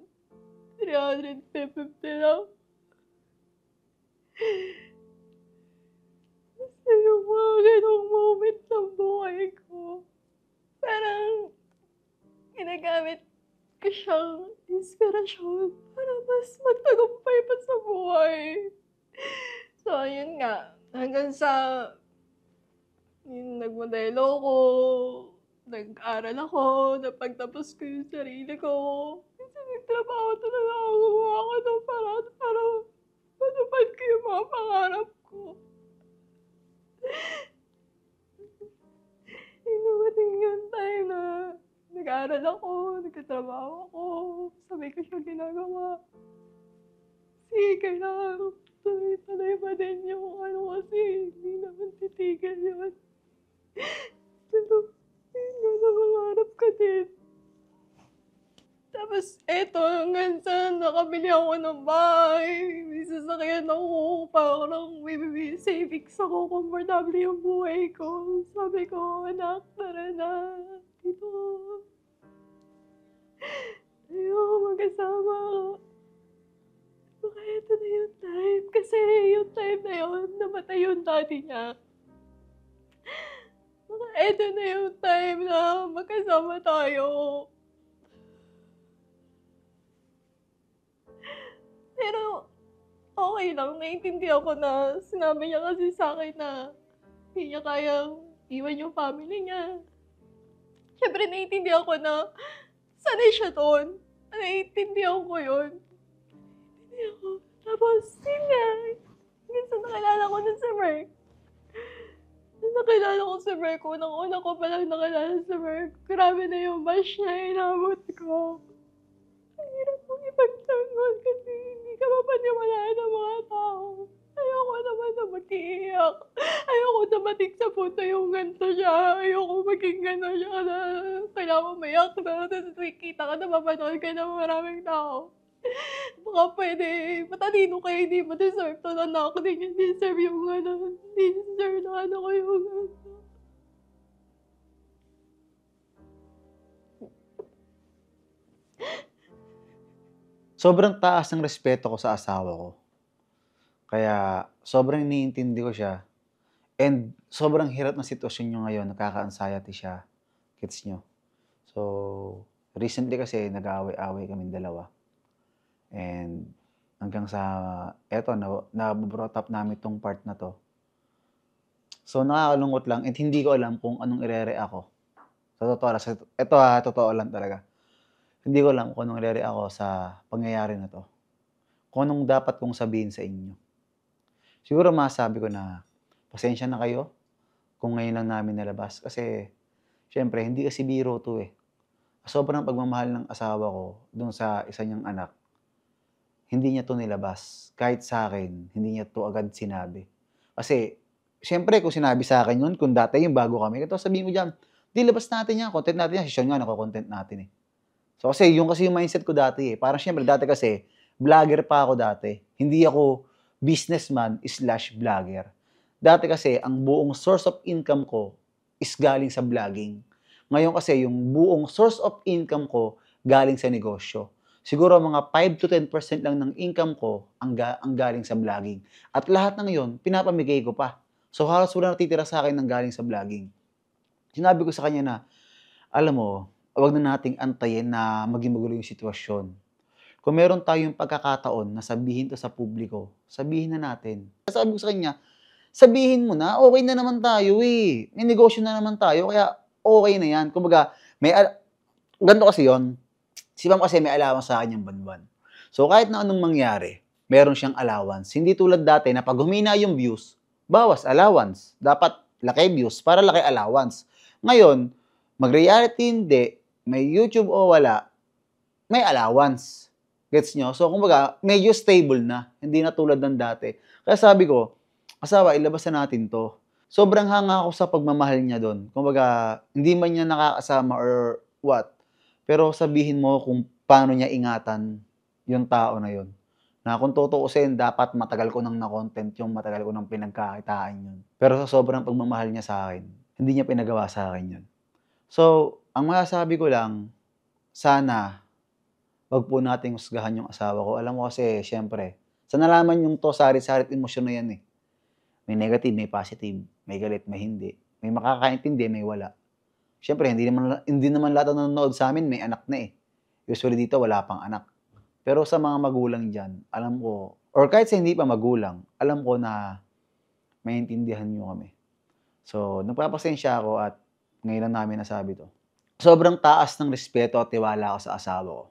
350 lang. Kasi yung mga ganong moment ng buhay ko, parang ginagamit ko siyang inspirasyon para mas magtagumpay pa sa buhay. So, ayun nga. Hanggang sa nagmodelo ko, nag-aral ako, napagtapos ko yung sarili ko. Kasi nagtrabaho talaga ako, gumawa ko ng paraan para matupad ko yung mga pangarap ko. Dumating yung time na nag-aaral ako, nagtatrabaho ako, sabay ko siya ginagawa. Kasi kailangan tuloy-tuloy pa din yung kasi hindi naman titigil yun. Pero, yun nga, nangangarap ka din. Tapos, eto, hanggang sa nakabili ako ng bahay, may sasakyan ako, parang may savings ako, komportable yung buhay ko. Sabi ko, anak, tara na, dito. Tayo, magkasama. Baka ito na yung time, kasi yung time na yun, namatay yung daddy niya. Baka ito na yung time na magkasama tayo. Pero, okay lang. Naiintindihan ko na sinabi niya kasi sa akin na hindi niya kayang iwan yung family niya. Siyempre, naiintindihan ko na sanay siya doon. Naiintindihan ko yun. Naiintindihan ko. Tapos, yun nga. Minsan nakilala ko na si Merk. Nakilala ko si Merk. Unang-una ko palang nakilala si Merk. Grabe na yung bash niya. Inabot ko. Ang hirap mong ipagtanggol kasi hindi ka mapaniwalaan ng mga tao. Ayoko naman na mag-iiyak. Ayoko dumating sa punto yung ganito siya. Ayoko maging gano'n siya na kailangan umiyak na kita ka na mapanood ka ng maraming tao. Baka pwede, matalino kayo, hindi mo deserve to na anak. Hindi niya deserve yung hindi deserve na ko yung Sobrang taas ng respeto ko sa asawa ko. Kaya sobrang iniintindi ko siya. And sobrang hirap ng sitwasyon niyo ngayon, nakaka-anxiety siya. Gets niyo? So, recently kasi nag-aaway-aaway kaming dalawa. And Hanggang sa, eto, na-brought up namin tong part na to. So, nakakalungkot lang at hindi ko alam kung anong ire-react ako. Sa totoo lang, ito totoo lang talaga. Hindi ko alam kung anong ire-react ako sa pangyayari na to. Kung anong dapat kong sabihin sa inyo. Siguro masabi ko na, pasensya na kayo kung ngayon lang namin nalabas. Kasi, syempre, hindi kasi biro to eh. Sobrang pagmamahal ng asawa ko dun sa isa niyang anak, hindi niya to nilabas. Kahit sa akin, hindi niya to agad sinabi. Kasi, syempre, kung sinabi sa akin yun, kung dati yung bago kami, ito sabihin mo dyan, di labas natin yan, content natin yan, si Sean nga, nako-content natin eh. So, kasi yung mindset ko dati eh. Parang syempre, dati kasi, vlogger pa ako dati. Hindi ako businessman/vlogger. Dati kasi, ang buong source of income ko is galing sa vlogging. Ngayon kasi, yung buong source of income ko galing sa negosyo. Siguro mga 5 to 10% lang ng income ko ang galing sa vlogging. At lahat ng yun, pinapamigay ko pa. So, halos wala natitira sa akin ng galing sa vlogging. Sinabi ko sa kanya na, alam mo, wag na nating antayin na maging magulo yung sitwasyon. Kung meron tayong pagkakataon na sabihin to sa publiko, sabihin na natin. Sabi ko sa kanya, sabihin mo na, okay na naman tayo eh. May negosyo na naman tayo, kaya okay na yan. Kumbaga, ganito kasi yon. Si Ma'am kasi may allowance sa kanyang buwan-buwan. So kahit na anong mangyari, meron siyang allowance. Hindi tulad dati na pag humina yung views, bawas allowance. Dapat laki views para laki allowance. Ngayon, mag-reality hindi, may YouTube o wala, may allowance. Gets nyo? So, kumbaga, medyo stable na. Hindi na tulad ng dati. Kaya sabi ko, asawa, ilabas na natin to. Sobrang hanga ako sa pagmamahal niya doon. Kumbaga, hindi man niya nakakasama or what. Pero sabihin mo kung paano niya ingatan yung tao na yun. Na kung tutuusin, dapat matagal ko nang na-content yung matagal ko nang pinagkakitaan yun. Pero sa sobrang pagmamahal niya sa akin, hindi niya pinagawa sa akin yun. So, ang masasabi ko lang, sana, wag po nating husgahan yung asawa ko. Alam mo kasi, syempre, sa nalaman yung to, sarit-sarit emosyon na yan eh. May negative, may positive, may galit, may hindi. May makakaintindi, may wala. Syempre, hindi naman lahat ng nanonood sa amin, may anak na eh. Usually dito, wala pang anak. Pero sa mga magulang dyan, alam ko, or kahit sa hindi pa magulang, alam ko na maintindihan nyo kami. So, nagpapasensya ako at ngayon lang namin nasabi to. Sobrang taas ng respeto at tiwala ako sa asawa ko.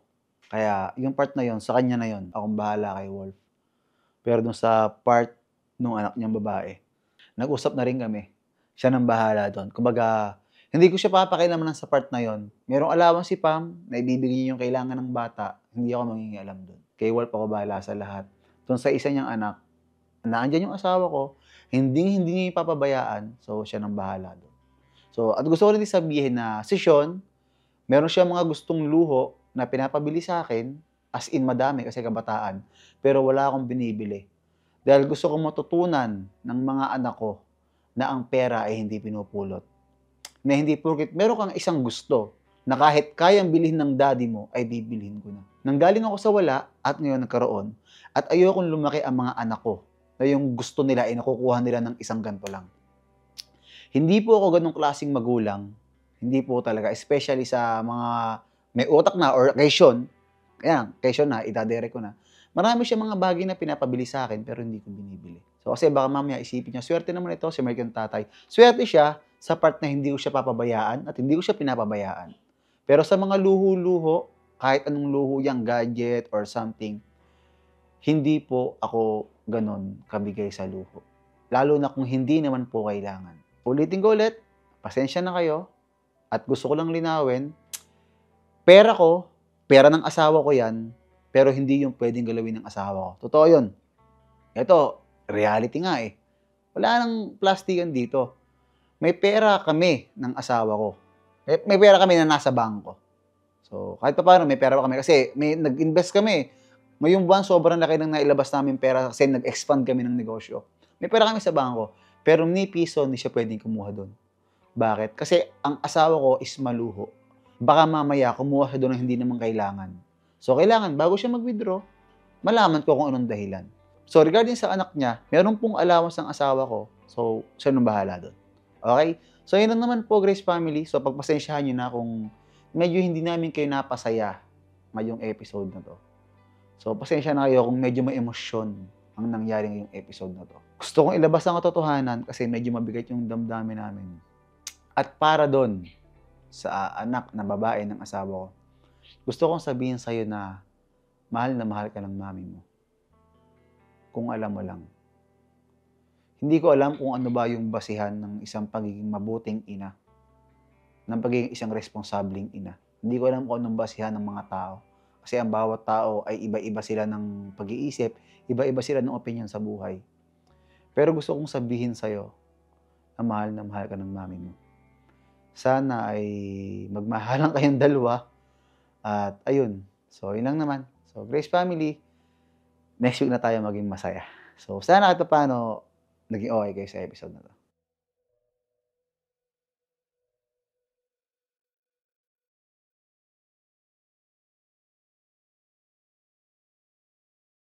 Kaya, yung part na yon sa kanya na yon, akong bahala kay Wolf. Pero dun sa part nung anak niyang babae, nag-usap na rin kami. Siya nang bahala doon. Kumbaga, hindi ko siya papakialaman sa part na yon. Merong allowance si Pam, na ibibigay niya yung kailangan ng bata, hindi ako mangingialam doon. Kay Wolf ako bahala sa lahat. Doon sa isa niyang anak, naandyan yung asawa ko, hindi niya ipapabayaan, so siya nang bahala doon. So, at gusto ko rin sabihin na si Sean, meron siya mga gustong luho na pinapabili sa akin, as in madami kasi kabataan, pero wala akong binibili. Dahil gusto kong matutunan ng mga anak ko na ang pera ay hindi pinupulot. Na hindi porket meron kang isang gusto na kahit kayang bilhin ng daddy mo, ay bibilhin ko na. Nanggaling ako sa wala at ngayon nagkaroon at ayokong lumaki ang mga anak ko na yung gusto nila ay nakukuha nila ng isang ganito lang. Hindi po ako ganong klaseng magulang. Hindi po talaga. Especially sa mga may utak na or kay Sean. Kay Sean na, itadirect ko na. Marami siya mga bagay na pinapabili sa akin pero hindi ko binibili. So kasi baka mamaya isipin niya, swerte naman ito si Mark yung tatay. Swerte siya sa part na hindi ko siya papabayaan at hindi ko siya pinapabayaan. Pero sa mga luho-luho, kahit anong luho yang gadget or something, hindi po ako ganon kabigay sa luho. Lalo na kung hindi naman po kailangan. Ulitin ko ulit, pasensya na kayo, at gusto ko lang linawin, pera ko, pera ng asawa ko yan, pero hindi yung pwedeng galawin ng asawa ko. Totoo yun. Ito, reality nga eh. Wala nang plastikan dito. May pera kami ng asawa ko. May pera kami na nasa bangko. So, kahit pa paano, may pera kami. Kasi nag-invest kami. Ngayong buwan, sobrang laki ng nailabas namin pera kasi nag-expand kami ng negosyo. May pera kami sa bangko. Pero ni piso, hindi siya pwedeng kumuha doon. Bakit? Kasi ang asawa ko is maluho. Baka mamaya, kumuha siya doon na hindi naman kailangan. So, kailangan, bago siya mag-withdraw, malaman ko kung anong dahilan. So, regarding sa anak niya, meron pong allowance ng asawa ko. So, siya nang bahala doon. Okay? So, yun lang naman po, Grace Family. So, pagpasensyahan nyo na kung medyo hindi namin kayo napasaya ngayong episode na to. So, pasensya na kayo kung medyo may emosyon ang nangyari ngayong episode na to. Gusto kong ilabas ang katotohanan kasi medyo mabigat yung damdamin namin. At para doon sa anak na babae ng asawa ko, gusto kong sabihin sa'yo na mahal ka ng mami mo. Kung alam mo lang. Hindi ko alam kung ano ba yung basihan ng isang pagiging mabuting ina, ng pagiging isang responsableng ina. Hindi ko alam kung anong basihan ng mga tao. Kasi ang bawat tao ay iba-iba sila ng pag-iisip, iba-iba sila ng opinion sa buhay. Pero gusto kong sabihin sa'yo na mahal ka ng mami mo. Sana ay magmahalan kayong dalawa. At ayun. So, yun lang naman. So, Grace Family, next week na tayo maging masaya. So, sana kahit paano naging okay kayo sa episode na to.